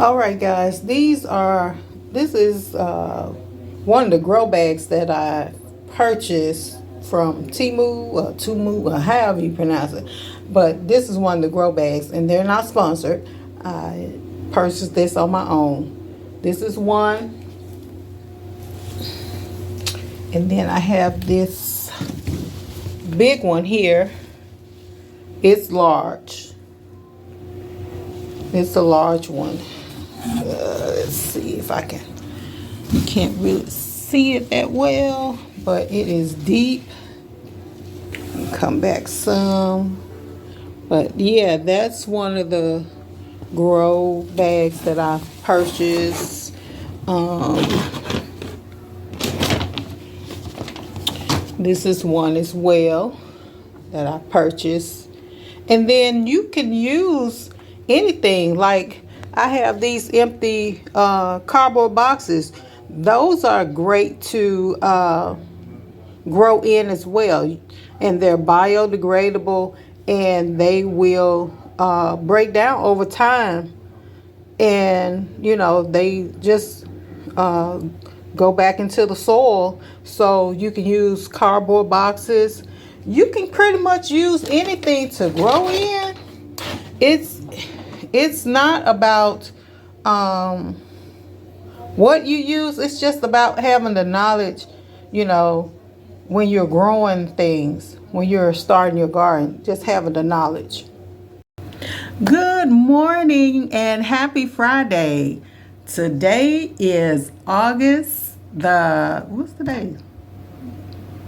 All right, guys. This is one of the grow bags that I purchased from Timu or Tumu, or however you pronounce it. But this is one of the grow bags, and they're not sponsored. I purchased this on my own. This is one, and then I have this big one here. It's large. It's a large one. Let's see if I can. Can't really see it that well, but it is deep. Come back some. But yeah, that's one of the grow bags that I purchased. This is one as well that I purchased. And then you can use anything. Like I have these empty cardboard boxes. Those are great to grow in as well. And they're biodegradable, and they will break down over time. And, they just go back into the soil. So you can use cardboard boxes. You can pretty much use anything to grow in. It's not about what you use. It's just about having the knowledge, when you're growing things, when you're starting your garden, just having the knowledge. Good morning and happy Friday. Today is August what's the day?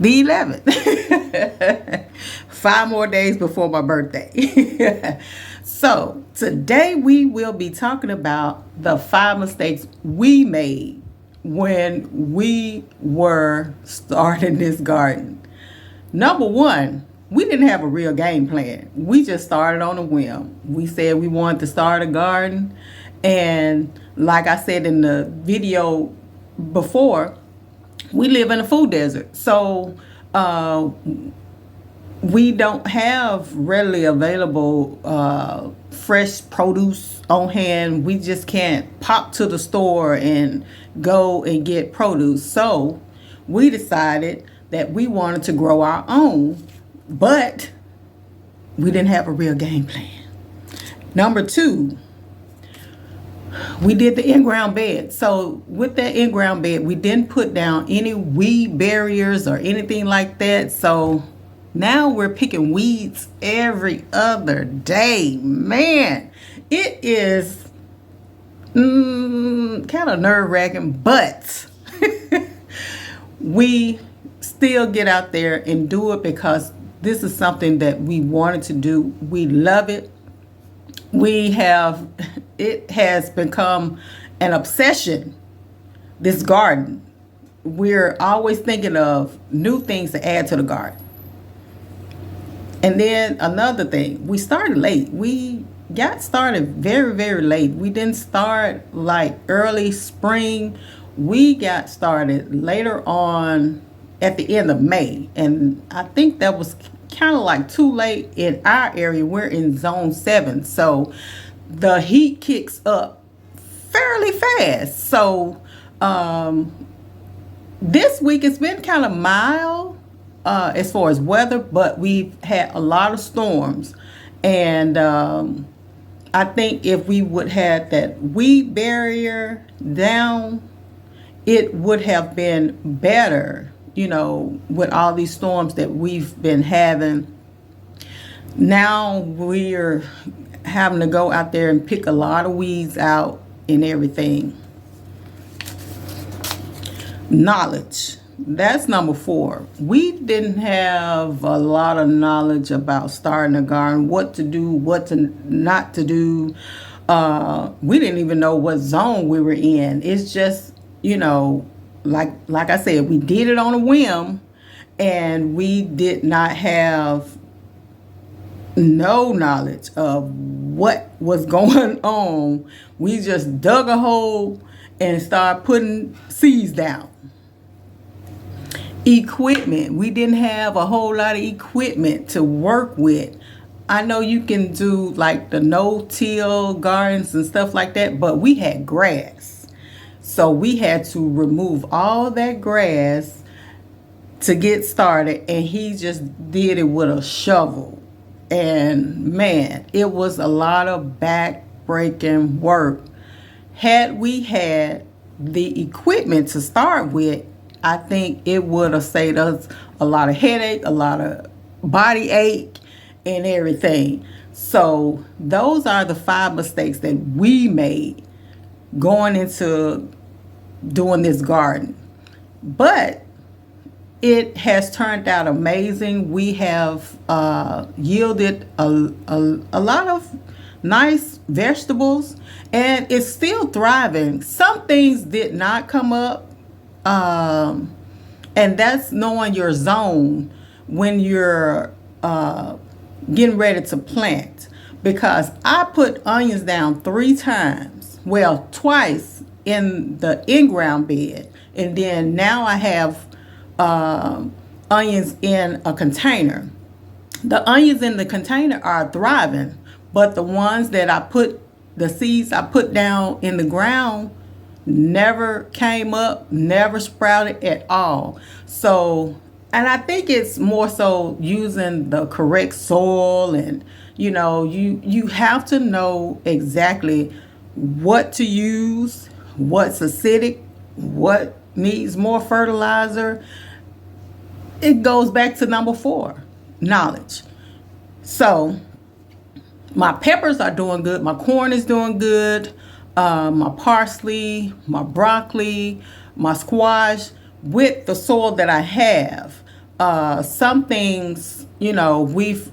The 11th. 5 more days before my birthday. So today we will be talking about the 5 mistakes we made when we were starting this garden. Number 1, we didn't have a real game plan. We just started on a whim. We said we wanted to start a garden. And like I said in the video before, we live in a food desert. So we don't have readily available fresh produce on hand. We just can't pop to the store and go and get produce. So we decided that we wanted to grow our own, but we didn't have a real game plan. Number 2, we did the in-ground bed. So with that in-ground bed, we didn't put down any weed barriers or anything like that. So now we're picking weeds every other day. Man, it is kind of nerve-wracking, but we still get out there and do it because this is something that we wanted to do. We love it. It has become an obsession, this garden. We're always thinking of new things to add to the garden. And then another thing, we started late. We got started very, very late. We didn't start like early spring. We got started later on at the end of May. And I think that was kind of like too late in our area. We're in zone 7. So the heat kicks up fairly fast. So this week it's been kind of mild as far as weather, but we've had a lot of storms. And I think if we would have that weed barrier down, it would have been better, with all these storms that we've been having. Now we're having to go out there and pick a lot of weeds out and everything. Knowledge. That's number 4. We didn't have a lot of knowledge about starting a garden, what to do, what to not to do. We didn't even know what zone we were in. It's just, like I said, we did it on a whim, and we did not have no knowledge of what was going on. We just dug a hole and started putting seeds down. Equipment. We didn't have a whole lot of equipment to work with. I know you can do like the no-till gardens and stuff like that, but we had grass. So we had to remove all that grass to get started, and he just did it with a shovel. And man, it was a lot of back-breaking work. Had we had the equipment to start with, I think it would have saved us a lot of headache, a lot of body ache, and everything. So those are the 5 mistakes that we made going into doing this garden. But it has turned out amazing. We have yielded a lot of nice vegetables, and it's still thriving. Some things did not come up, and that's knowing your zone when you're getting ready to plant. Because I put onions down 3 times, well, twice in the in-ground bed, and then now I have onions in a container. The onions in the container are thriving, but the ones that the seeds I put down in the ground never came up, never sprouted at all. So, and I think it's more so using the correct soil, and you have to know exactly what to use, what's acidic, what needs more fertilizer. It goes back to number 4, knowledge. So my peppers are doing good. My corn is doing good. My parsley, my broccoli, my squash, with the soil that I have. Some things, we've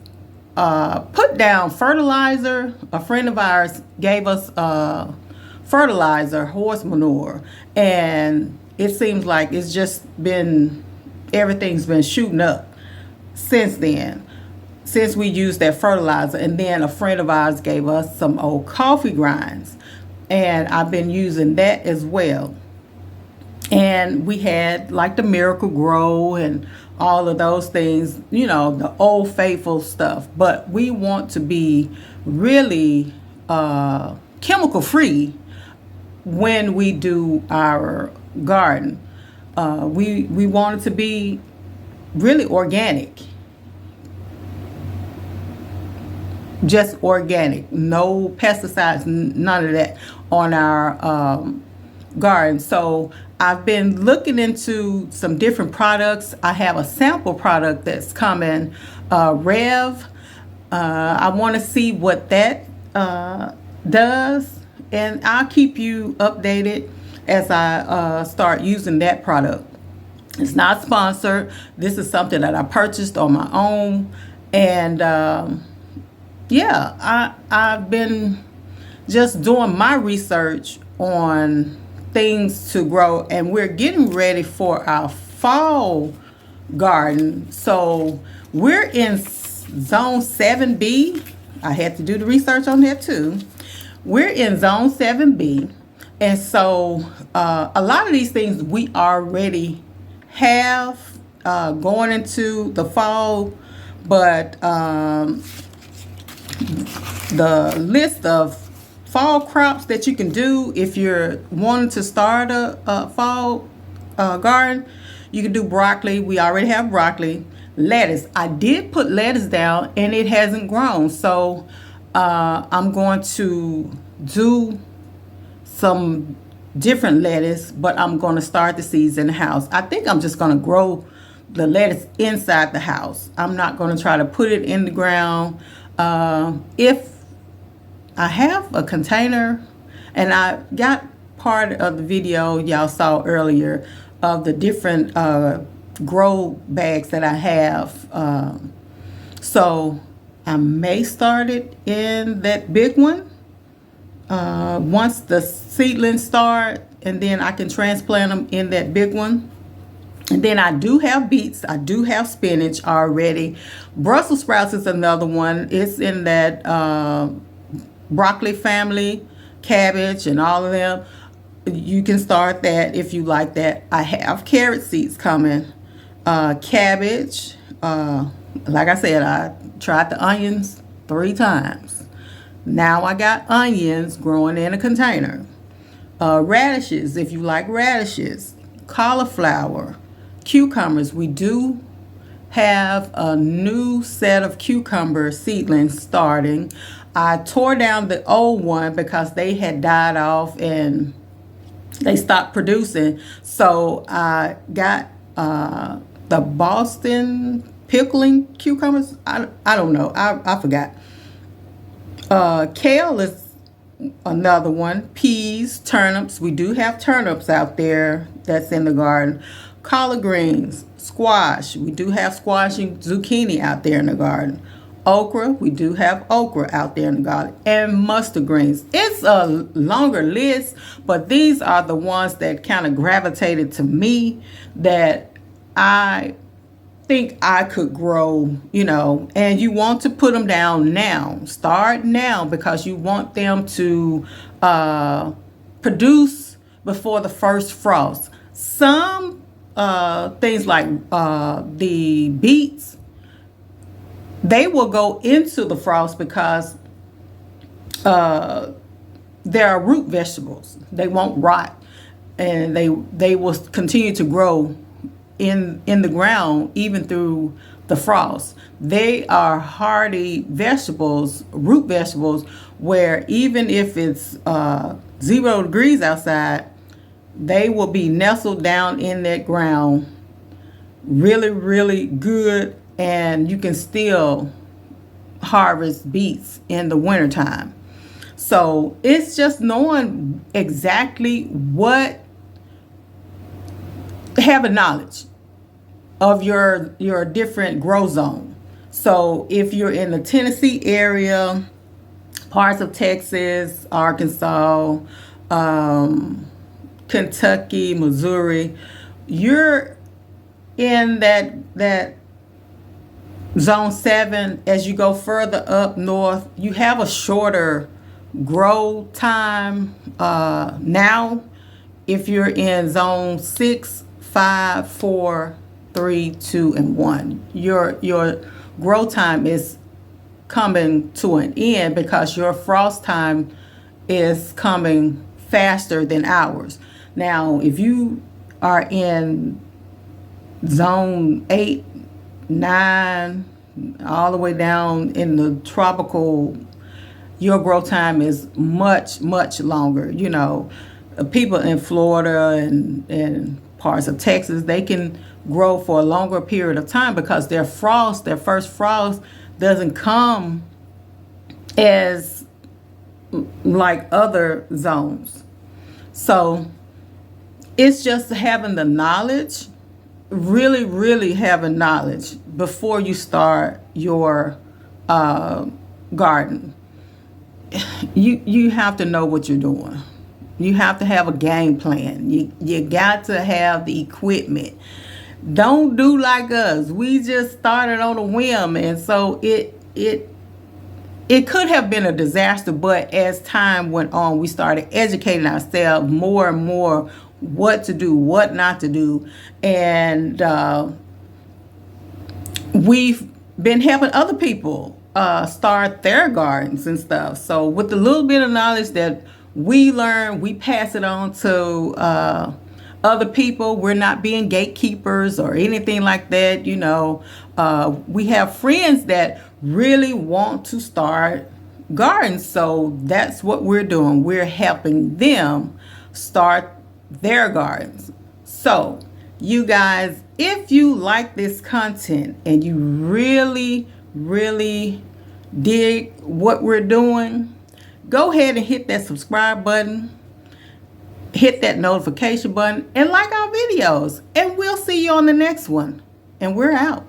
put down fertilizer. A friend of ours gave us fertilizer, horse manure, and it seems like it's just been, everything's been shooting up since then, since we used that fertilizer. And then a friend of ours gave us some old coffee grinds, and I've been using that as well. And we had like the Miracle Grow and all of those things, the old faithful stuff. But we want to be really chemical free when we do our garden. We want it to be really organic. Just organic. No pesticides, none of that on our garden. So I've been looking into some different products. I have a sample product that's coming, Rev. I want to see what that does, and I'll keep you updated as I start using that product. It's not sponsored. This is something that I purchased on my own, and I've been just doing my research on things to grow, and we're getting ready for our fall garden. So we're in zone 7B. I had to do the research on that too. We're in zone 7B, and so a lot of these things we already have going into the fall, but the list of fall crops that you can do if you're wanting to start a fall garden, you can do broccoli. We already have broccoli. Lettuce. I did put lettuce down and it hasn't grown, so I'm going to do some different lettuce, but I'm going to start the seeds in the house. I think I'm just going to grow the lettuce inside the house. I'm not going to try to put it in the ground. If I have a container, and I got part of the video y'all saw earlier of the different grow bags that I have. So I may start it in that big one once the seedlings start, and then I can transplant them in that big one. And then I do have beets. I do have spinach already. Brussels sprouts is another one. It's in that broccoli family, cabbage, and all of them. You can start that if you like that. I have carrot seeds coming. Cabbage. Like I said, I tried the onions 3 times. Now I got onions growing in a container. Radishes, if you like radishes. Cauliflower. Cucumbers. We do have a new set of cucumber seedlings starting. I tore down the old one because they had died off and they stopped producing. So I got the Boston pickling cucumbers. I don't know. I forgot. Kale is another one. Peas, turnips. We do have turnips out there that's in the garden. Collard greens, squash. We do have squash and zucchini out there in the garden. Okra. We do have okra out there in the garden. And mustard greens. It's a longer list, but these are the ones that kind of gravitated to me that I think I could grow, you know. And you want to put them down now. Start now because you want them to produce before the first frost. Some things like the beets, they will go into the frost because they are root vegetables. They won't rot, and they will continue to grow in the ground even through the frost. They are hardy vegetables, root vegetables, where even if it's 0 degrees outside, they will be nestled down in that ground really, really good, and you can still harvest beets in the wintertime. So it's just knowing exactly having knowledge of your different grow zone. So if you're in the Tennessee area, parts of Texas, Arkansas, Kentucky, Missouri, you're in that zone 7. As you go further up north, you have a shorter grow time now. If you're in zone 6, 5, 4, 3, 2, and 1, your grow time is coming to an end because your frost time is coming faster than ours. Now, if you are in zone 8, 9, all the way down in the tropical, your growth time is much, much longer. You know, people in Florida and parts of Texas, they can grow for a longer period of time because their first frost doesn't come as like other zones. So it's just having the knowledge, really, really having knowledge before you start your garden. You have to know what you're doing. You have to have a game plan. You got to have the equipment. Don't do like us. We just started on a whim, and so it could have been a disaster, but as time went on, we started educating ourselves more and more what to do, what not to do, and we've been helping other people start their gardens and stuff. So with the little bit of knowledge that we learn, we pass it on to other people. We're not being gatekeepers or anything like that. You know, we have friends that really want to start gardens. So that's what we're doing. We're helping them start their gardens. So you guys, if you like this content and you really, really dig what we're doing, go ahead and hit that subscribe button, hit that notification button, and like our videos. And we'll see you on the next one. And we're out.